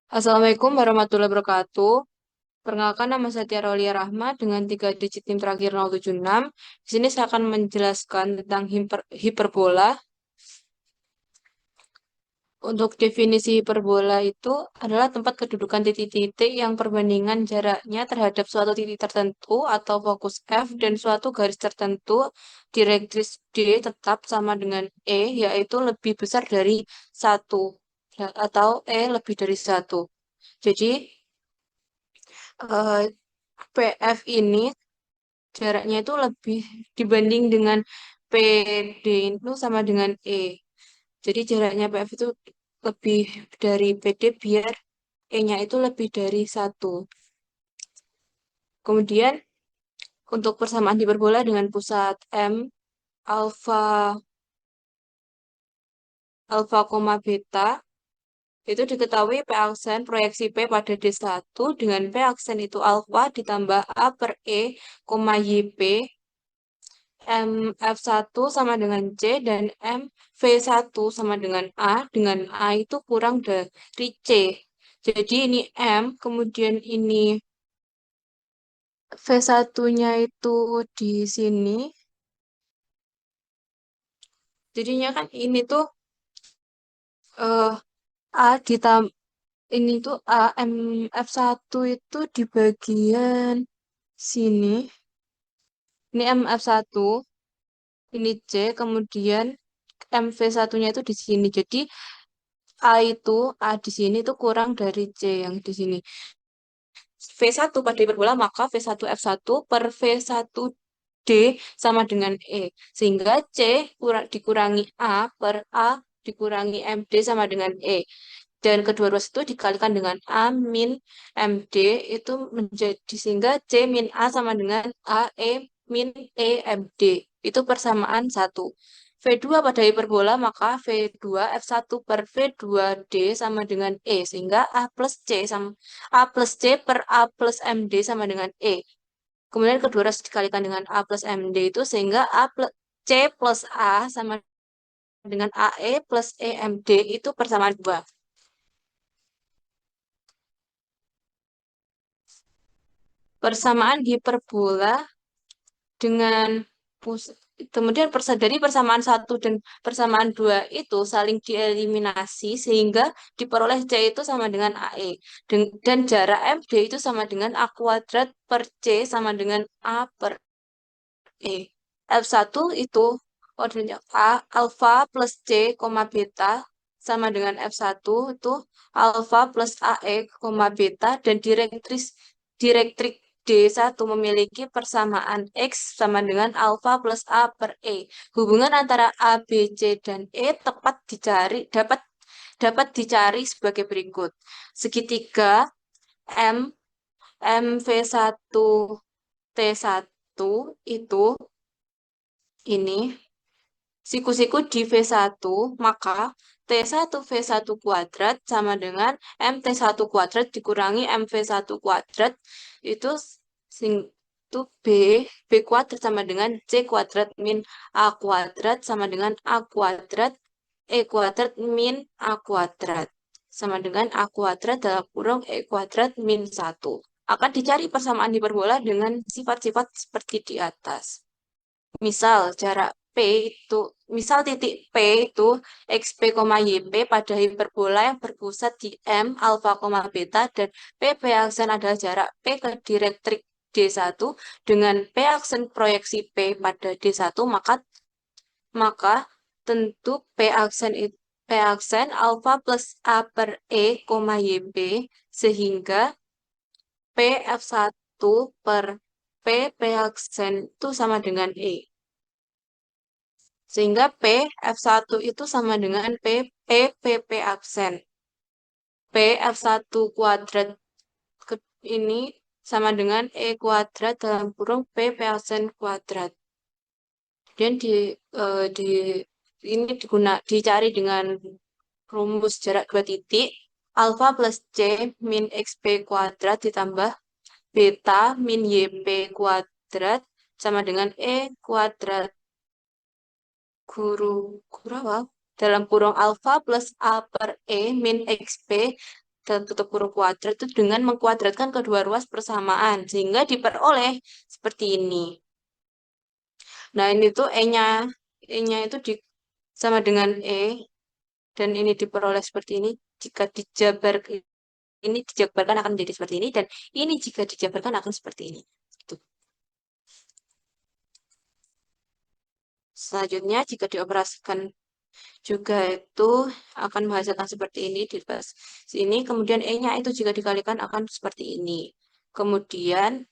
Assalamualaikum warahmatullahi wabarakatuh. Perkenalkan nama saya Tiara Aulia Rahma dengan 3 digit NIM terakhir 076. Di sini saya akan menjelaskan tentang hiperbola. Untuk definisi hiperbola itu adalah tempat kedudukan titik-titik yang perbandingan jaraknya terhadap suatu titik tertentu atau fokus F dan suatu garis tertentu direktris D tetap sama dengan E, yaitu lebih besar dari satu atau E lebih dari satu. Jadi, eh, PF ini jaraknya itu lebih dibanding dengan PD itu sama dengan E. Jadi jaraknya PF itu lebih dari PD biar E-nya itu lebih dari satu. Kemudian untuk persamaan hiperbola dengan pusat M alfa alfa koma beta itu diketahui P aksen proyeksi P pada D1 dengan P aksen itu alfa ditambah A per E, YP M F1 sama dengan C dan M V1 sama dengan A, dengan A itu kurang dari C. Jadi ini M, kemudian ini V1-nya itu di sini. Jadinya kan ini tuh eh, A ditambah ini tuh A M F1 itu di bagian sini. Ini M F1, ini C, kemudian MV1-nya itu di sini. Jadi A di sini itu kurang dari C yang di sini. V1 pada hiperbola maka V1 F1 per V1 D sama dengan E. Sehingga C dikurangi A per A dikurangi MD sama dengan E. Dan kedua ruas itu dikalikan dengan A min MD itu menjadi sehingga C min A sama dengan A E min E MD. Itu persamaan satu. V2 pada hiperbola maka V2 F1 per V2D sama dengan E sehingga A plus C per A plus MD sama dengan E. Kemudian kedua harus dikalikan dengan A plus MD itu sehingga C plus A sama dengan AE plus EMD itu persamaan 2. Persamaan hiperbola dengan kemudian dari persamaan satu dan persamaan dua itu saling dieliminasi sehingga diperoleh C itu sama dengan AE dan jarak MD itu sama dengan A kuadrat per C sama dengan A per E. F1 itu koordinatnya A alfa plus C, beta sama dengan F1 itu alfa plus AE, beta dan direktrik D1 memiliki persamaan X sama dengan alfa plus A per E. Hubungan antara A, B, C, dan E dapat dicari sebagai berikut. Segitiga M MV1 T1 itu ini siku-siku di V1, maka T1 V1 kuadrat sama dengan MT1 kuadrat dikurangi MV1 kuadrat itu sing itu B kuadrat sama dengan C kuadrat min A kuadrat sama dengan A kuadrat E kuadrat min A kuadrat sama dengan A kuadrat dalam kurung E kuadrat min 1. Akan dicari persamaan hiperbola dengan sifat-sifat seperti di atas. Misal jarak P itu, misal titik P itu XP, YP pada hiperbola yang berpusat di M, alfa, beta, dan PP aksen adalah jarak P ke direktrik D1 dengan P aksen proyeksi P pada D1, maka tentu P aksen alfa plus A per E, YP, sehingga P F1 per P aksen itu sama dengan E. Sehingga P F1 itu sama dengan PP aksen. P F1 kuadrat ini sama dengan E kuadrat dalam kurung PP aksen kuadrat. Dan ini dicari dengan rumus jarak dua titik alfa plus C min XP kuadrat ditambah beta min YP kuadrat sama dengan E kuadrat guru guru apa? Dalam kurung alfa plus A per E min XP dalam tutup kurung kuadrat itu dengan mengkuadratkan kedua ruas persamaan sehingga diperoleh seperti ini. Nah, ini tuh E-nya itu sama dengan E dan ini diperoleh seperti ini. Jika dijabar ini dijabarkan akan menjadi seperti ini dan ini jika dijabarkan akan seperti ini. Gitu. Selanjutnya jika dioperasikan juga itu akan menghasilkan seperti ini di atas sini. Kemudian E-nya itu jika dikalikan akan seperti ini. Kemudian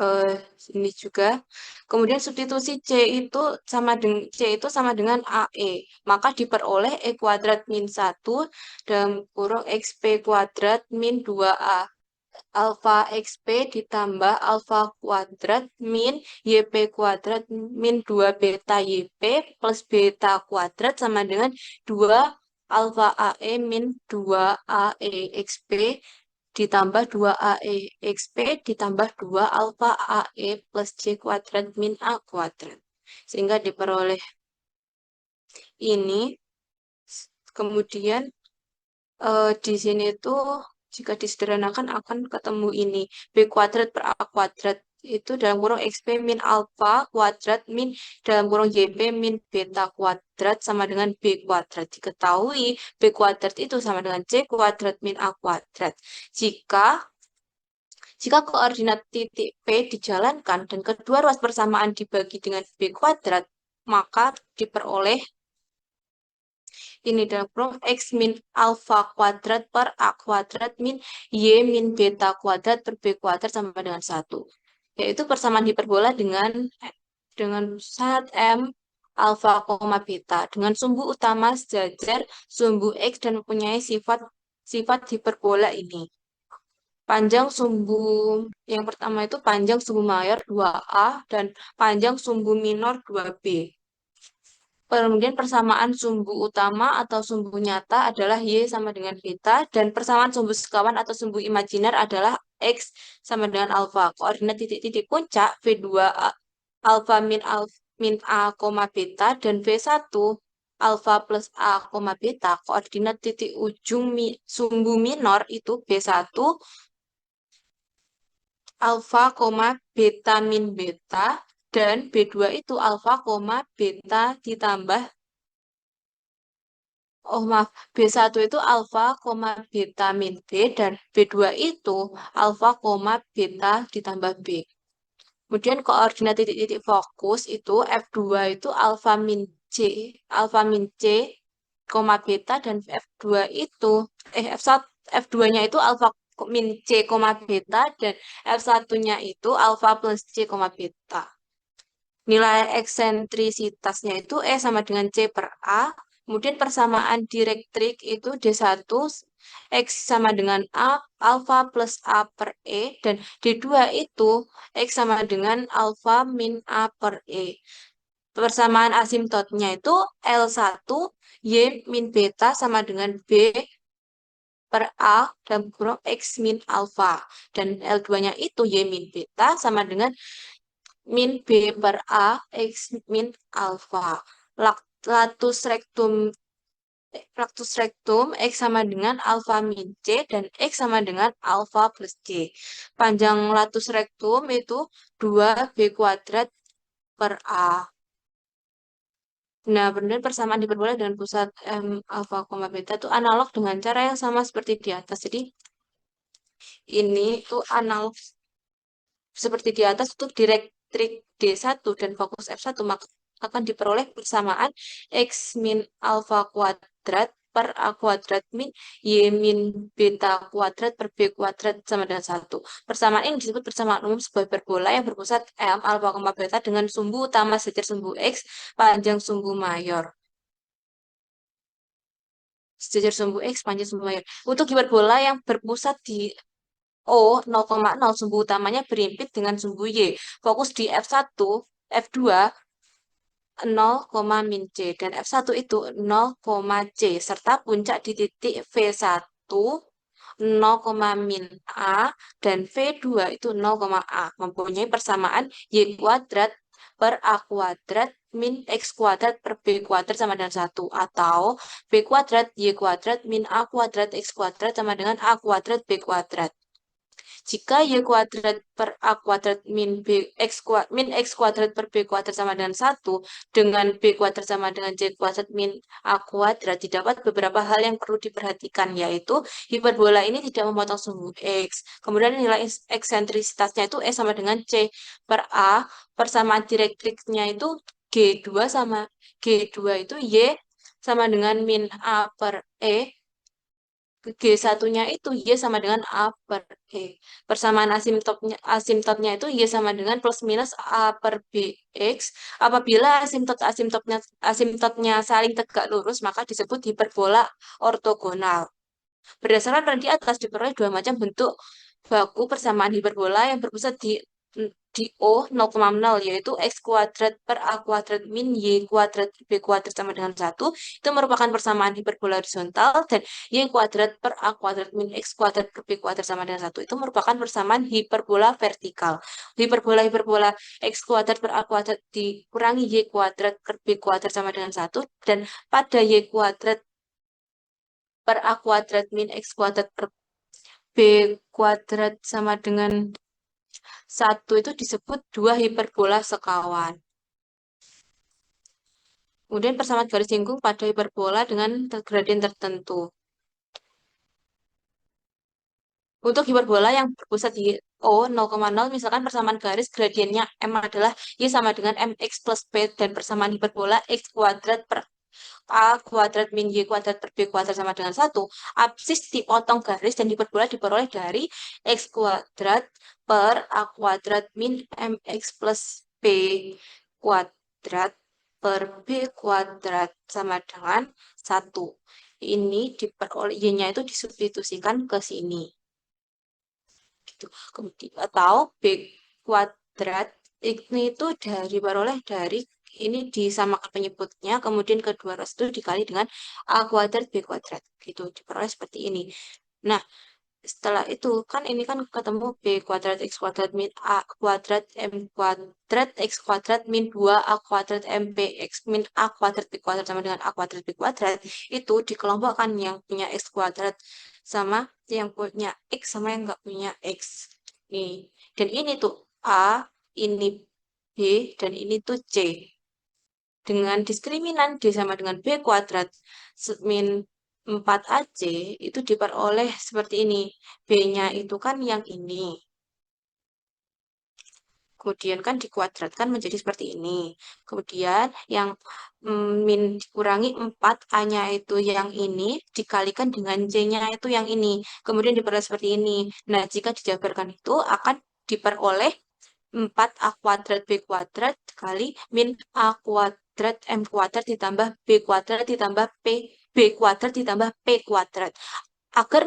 eh, ini juga. Kemudian substitusi C itu sama dengan AE. Maka diperoleh E kuadrat min 1 dalam kurung XP kuadrat min 2A. Alfa XP ditambah alfa kuadrat min YP kuadrat min 2 beta YP plus beta kuadrat sama dengan 2 alfa AE min 2 AE XP ditambah 2 AE XP ditambah 2 alfa AE plus C kuadrat min A kuadrat. Sehingga diperoleh ini. Kemudian di sini tuh jika disederhanakan akan ketemu ini. B kuadrat per A kuadrat itu dalam kurung XP min alfa kuadrat min dalam kurung YP min beta kuadrat sama dengan B kuadrat. Diketahui B kuadrat itu sama dengan C kuadrat min A kuadrat. Jika koordinat titik P dijalankan dan kedua ruas persamaan dibagi dengan B kuadrat, maka diperoleh ini dalam kurung X min alfa kuadrat per A kuadrat min Y min beta kuadrat per B kuadrat sama dengan 1. Yaitu persamaan hiperbola dengan pusat M alfa, beta dengan sumbu utama sejajar sumbu X dan mempunyai sifat hiperbola ini. Panjang sumbu yang pertama itu panjang sumbu mayor 2A dan panjang sumbu minor 2B. Kemudian persamaan sumbu utama atau sumbu nyata adalah Y sama dengan beta dan persamaan sumbu sekawan atau sumbu imajiner adalah X sama dengan alfa. Koordinat titik-titik puncak V2 alfa min A, beta dan V1 alfa plus A, beta. Koordinat titik ujung sumbu minor itu B1 alfa, beta min beta dan B2 itu alfa, beta ditambah maaf, B1 itu alfa, beta min B dan B2 itu alfa, beta ditambah B. Kemudian koordinat titik-titik fokus itu F2 itu alfa min C, beta dan F2 itu F1 F2-nya itu alfa min C, beta dan F1-nya itu alfa plus C, beta. Nilai eksentrisitasnya itu E sama dengan C per A. Kemudian persamaan direktrik itu D1 X sama dengan A, alfa plus A per E. Dan D2 itu X sama dengan alfa min A per E. Persamaan asimtotnya itu L1 Y min beta sama dengan B per A dalam kurung X min alfa. Dan L2-nya itu Y min beta sama dengan min B per A X min alfa. Latus rectum X sama dengan alfa min C dan X sama dengan alfa plus C. Panjang latus rectum itu 2B kuadrat per A. Nah, benar persamaan hiperbola dengan pusat alfa, beta itu analog dengan cara yang sama seperti di atas. Jadi, ini tuh analog seperti di atas untuk direktrik D1 dan fokus F1 maka akan diperoleh persamaan X min alfa kuadrat per A kuadrat min Y min beta kuadrat per B kuadrat sama dengan 1. Persamaan ini disebut persamaan umum sebuah hiperbola yang berpusat M alfa, beta dengan sumbu utama sejajar sumbu X panjang sumbu mayor. Sejajar sumbu X panjang sumbu mayor. Untuk hiperbola yang berpusat di O 0,0 sumbu utamanya berimpit dengan sumbu Y. Fokus di F1, F2 0, min C dan F1 itu 0, C serta puncak di titik V1 0, min A dan V2 itu 0, A mempunyai persamaan Y kuadrat per A kuadrat min X kuadrat per B kuadrat sama dengan 1. Atau B kuadrat Y kuadrat min A kuadrat X kuadrat sama dengan A kuadrat B kuadrat. Jika Y kuadrat per A kuadrat min X kuadrat per B kuadrat sama dengan 1, dengan B kuadrat sama dengan Y kuadrat min A kuadrat, didapat beberapa hal yang perlu diperhatikan, yaitu hiperbola ini tidak memotong sumbu X. Kemudian nilai eksentrisitasnya itu S sama dengan C per A, persamaan direktriknya itu G2 itu Y sama dengan min A per E, G1-nya itu Y sama dengan A per E. Persamaan asimtotnya itu Y sama dengan plus minus A per BX. Apabila asimtotnya saling tegak lurus, maka disebut hiperbola ortogonal. Berdasarkan rangka di atas diperoleh dua macam bentuk baku persamaan hiperbola yang berpusat di O 0,0, yaitu X kuadrat per A kuadrat min Y kuadrat B kuadrat sama dengan 1. Itu merupakan persamaan hiperbola horizontal, dan Y kuadrat per A kuadrat min X kuadrat per B kuadrat sama dengan 1. Itu merupakan persamaan hiperbola vertikal. Hiperbola X kuadrat per A kuadrat dikurangi Y kuadrat per B kuadrat sama dengan 1. Dan pada Y kuadrat per A kuadrat min X kuadrat per B kuadrat sama dengan 1 itu disebut dua hiperbola sekawan. Kemudian persamaan garis singgung pada hiperbola dengan gradien tertentu. Untuk hiperbola yang berpusat di O 0,0, misalkan persamaan garis gradiennya M adalah Y sama dengan MX plus B, dan persamaan hiperbola X kuadrat per A kuadrat min Y kuadrat per B kuadrat sama dengan 1. Absis dipotong garis dan hiperbola diperoleh dari X kuadrat per A kuadrat min MX plus B kuadrat per B kuadrat sama dengan 1. Ini diperoleh, Y-nya itu disubstitusikan ke sini. Gitu. Kemudian, atau B kuadrat ini itu diperoleh dari ini disamakan penyebutnya, kemudian kedua restu dikali dengan A kuadrat B kuadrat. Gitu, diperoleh seperti ini. Nah, setelah itu kan ini kan ketemu B kuadrat X kuadrat min A kuadrat M kuadrat X kuadrat min 2 A kuadrat MP X min A kuadrat B kuadrat sama dengan A kuadrat B kuadrat. Itu dikelompokkan yang punya X kuadrat sama yang punya X sama yang nggak punya X. Nih. Dan ini tuh A, ini B, dan ini tuh C. Dengan diskriminan D sama dengan B kuadrat min 4AC itu diperoleh seperti ini. B-nya itu kan yang ini. Kemudian kan dikuadratkan menjadi seperti ini. Kemudian yang min dikurangi 4, A-nya itu yang ini, dikalikan dengan C-nya itu yang ini. Kemudian diperoleh seperti ini. Nah, jika dijabarkan itu akan diperoleh 4A kuadrat B kuadrat kali min A kuadrat M kuadrat ditambah B kuadrat ditambah B kuadrat ditambah P kuadrat. Agar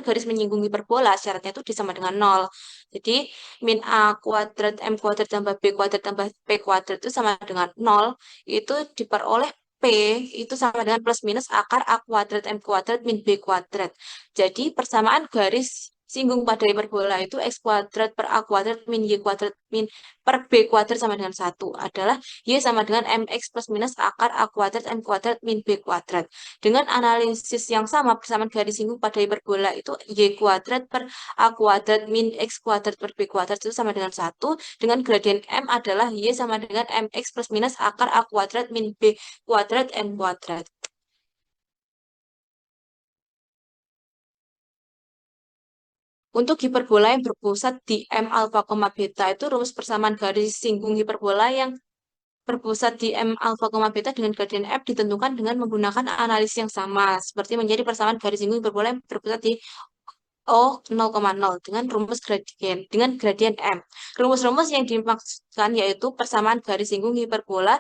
garis menyinggung hiperbola, syaratnya itu disama dengan 0. Jadi min A kuadrat M kuadrat tambah B kuadrat tambah P kuadrat itu sama dengan 0. Itu diperoleh P itu sama dengan plus minus akar A kuadrat M kuadrat min B kuadrat. Jadi persamaan garis singgung pada hiperbola itu X kuadrat per A kuadrat min Y kuadrat min per B kuadrat sama dengan 1 adalah Y sama dengan MX plus minus akar A kuadrat M kuadrat min B kuadrat. Dengan analisis yang sama, persamaan garis singgung pada hiperbola itu Y kuadrat per A kuadrat min X kuadrat per B kuadrat itu sama dengan 1. Dengan gradien M adalah Y sama dengan MX plus minus akar A kuadrat min B kuadrat M kuadrat. Untuk hiperbola yang berpusat di M alfa, beta itu rumus persamaan garis singgung hiperbola yang berpusat di M alfa, beta dengan gradien F ditentukan dengan menggunakan analisis yang sama, seperti menjadi persamaan garis singgung hiperbola yang berpusat di O 0,0 dengan gradien M. Rumus-rumus yang dimaksudkan yaitu persamaan garis singgung hiperbola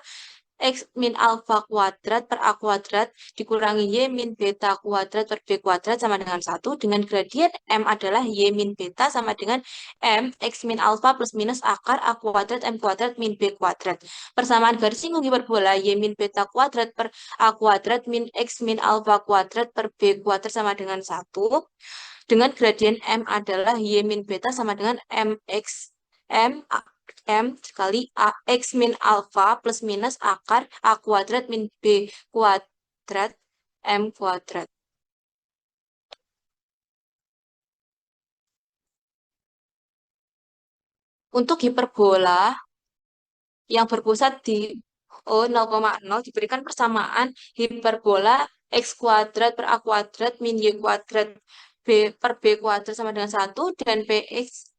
X min alfa kuadrat per A kuadrat dikurangi Y min beta kuadrat per B kuadrat sama dengan 1. Dengan gradien M adalah Y min beta sama dengan M X min alfa plus minus akar A kuadrat M kuadrat min B kuadrat. Persamaan garis singgung hiperbola Y min beta kuadrat per A kuadrat min X min alfa kuadrat per B kuadrat sama dengan 1. Dengan gradien M adalah Y min beta sama dengan MX M M dikali A X min alfa plus minus akar A kuadrat min B kuadrat M kuadrat. Untuk hiperbola yang berpusat di O 0,0 diberikan persamaan hiperbola X kuadrat per A kuadrat min Y kuadrat B per B kuadrat sama dengan 1 dan PX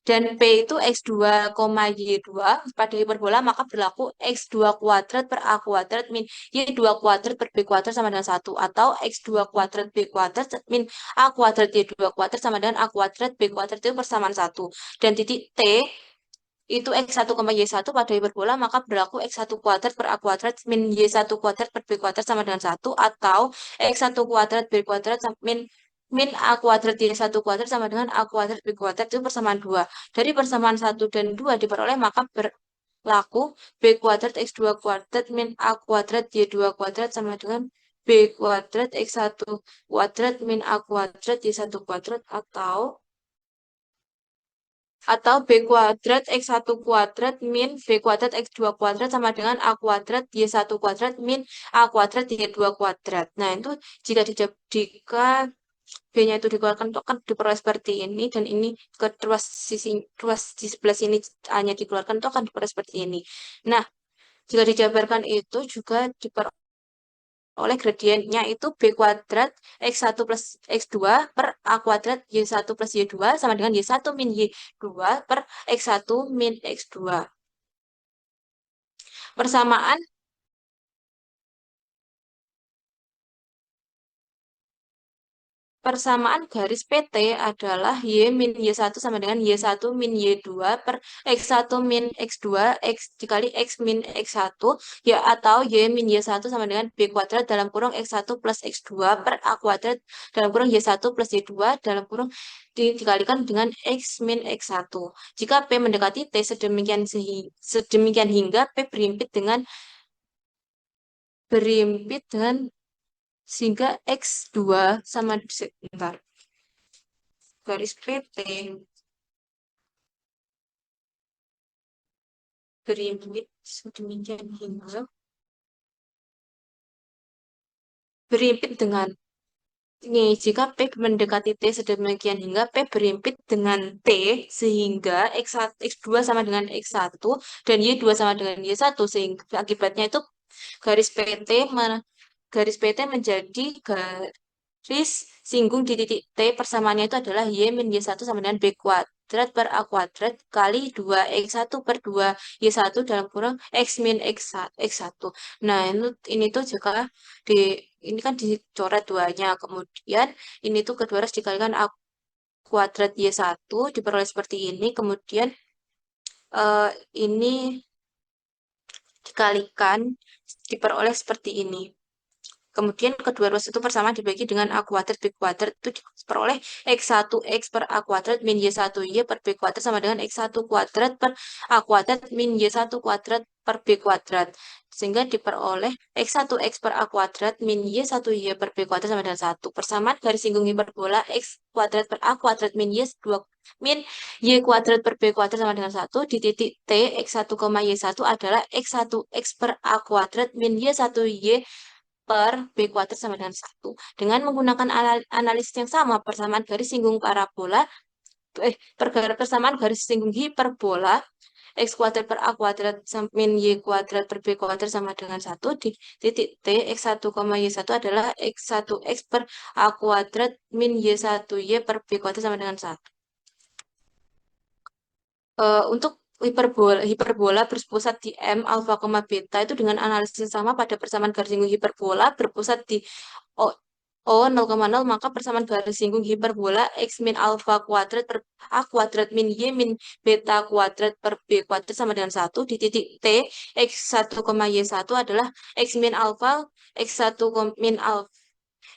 dan P itu X2, Y2 pada hiperbola maka berlaku X2 kuadrat per A kuadrat min Y2 kuadrat per B kuadrat sama dengan 1 atau X2 kuadrat B kuadrat min A kuadrat Y2 kuadrat sama dengan A kuadrat B kuadrat itu persamaan 1 dan titik T itu X1, Y1 pada hiperbola maka berlaku X1 kuadrat per A kuadrat min Y1 kuadrat per B kuadrat sama dengan 1 atau X1 kuadrat B kuadrat min A kuadrat Y1 kuadrat sama dengan A kuadrat B kuadrat itu persamaan 2. Dari persamaan 1 dan 2 diperoleh maka berlaku B kuadrat X2 kuadrat min A kuadrat Y2 kuadrat sama dengan B kuadrat X1 kuadrat min A kuadrat Y1 kuadrat atau B kuadrat X1 kuadrat min B kuadrat X2 kuadrat sama dengan A kuadrat Y1 kuadrat min A kuadrat Y2 kuadrat. Nah, itu jika B-nya itu dikeluarkan itu akan diperoleh seperti ini dan ini ke ruas di sebelah sini hanya dikeluarkan itu akan diperoleh seperti ini. Nah, jika dijabarkan itu juga diperoleh oleh gradiennya itu B kuadrat X1 plus X2 per A kuadrat Y1 plus Y2 sama dengan Y1 min Y2 per X1 min X2. Persamaan Persamaan garis PT adalah Y min Y1 sama dengan Y1 min Y2 per X1 min X2 X dikali X min X1 ya atau Y min Y1 sama dengan B kuadrat dalam kurung X1 plus X2 per A kuadrat dalam kurung Y1 plus Y2 dalam kurung dikalikan dengan X min X1. Jika P mendekati T sedemikian hingga P berimpit dengan sehingga X2 sama sebentar garis PT berimpit sedemikian hingga berimpit dengan ini jika P mendekati T sedemikian hingga P berimpit dengan T sehingga X1, X2 sama dengan X1 dan Y2 sama dengan Y1 sehingga akibatnya itu garis PT garis PT menjadi garis singgung di titik T persamaannya itu adalah Y min Y1 sama dengan B kuadrat per A kuadrat kali 2 X1 per 2 Y1 dalam kurung X min X1. Nah, ini tuh jika di ini kan dicoret duanya, kemudian ini tuh kedua harus dikalikan A kuadrat Y1 diperoleh seperti ini, kemudian eh, ini dikalikan diperoleh seperti ini. Kemudian kedua ruas itu persamaan dibagi dengan A kuadrat B kuadrat itu diperoleh X1 X per A kuadrat min Y1 Y per B kuadrat sama dengan X1 kuadrat per A kuadrat min Y1 kuadrat per B kuadrat. Sehingga diperoleh X1 X per A kuadrat min Y1 Y per B kuadrat sama dengan 1. Persamaan garis singgung hiperbola X kuadrat per A kuadrat min Y2 min Y kuadrat per B kuadrat sama dengan 1 di titik T X1, Y1 adalah X1 X per A kuadrat min Y1 Y per B kuadrat sama dengan 1. Dengan menggunakan analisis yang sama, persamaan garis singgung parabola, persamaan garis singgung hiperbola, X kuadrat per A kuadrat min Y kuadrat per B kuadrat sama dengan 1 di titik T, X1, Y1 adalah X1 X per A kuadrat min Y1 Y per B kuadrat sama dengan 1. Untuk hiperbola berpusat di M alfa, beta itu dengan analisis yang sama pada persamaan garis singgung hiperbola berpusat di O, O 0,0 maka persamaan garis singgung hiperbola X min alfa kuadrat per A kuadrat min Y min beta kuadrat per B kuadrat sama dengan 1 di titik T X1, Y1 adalah X min alfa X1 min alfa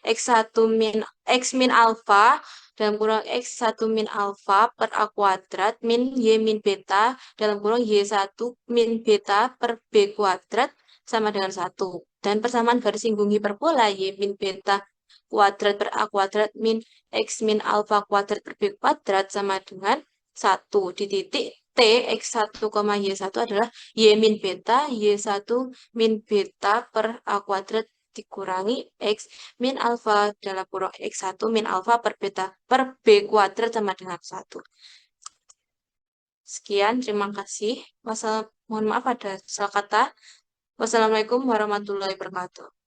X1 min X min alfa dalam kurung X1 min alfa per A kuadrat min Y min beta dalam kurung Y1 min beta per B kuadrat sama dengan 1. Dan persamaan garis singgung hiperbola Y min beta kuadrat per A kuadrat min X min alfa kuadrat per B kuadrat sama dengan 1 di titik T X1, Y1 adalah Y min beta, Y1 min beta per A kuadrat dikurangi X min alfa dalam kurung X1 min alfa per beta per B kuadrat sama dengan 1. Sekian, terima kasih. Mohon maaf ada salah kata. Wassalamualaikum warahmatullahi wabarakatuh.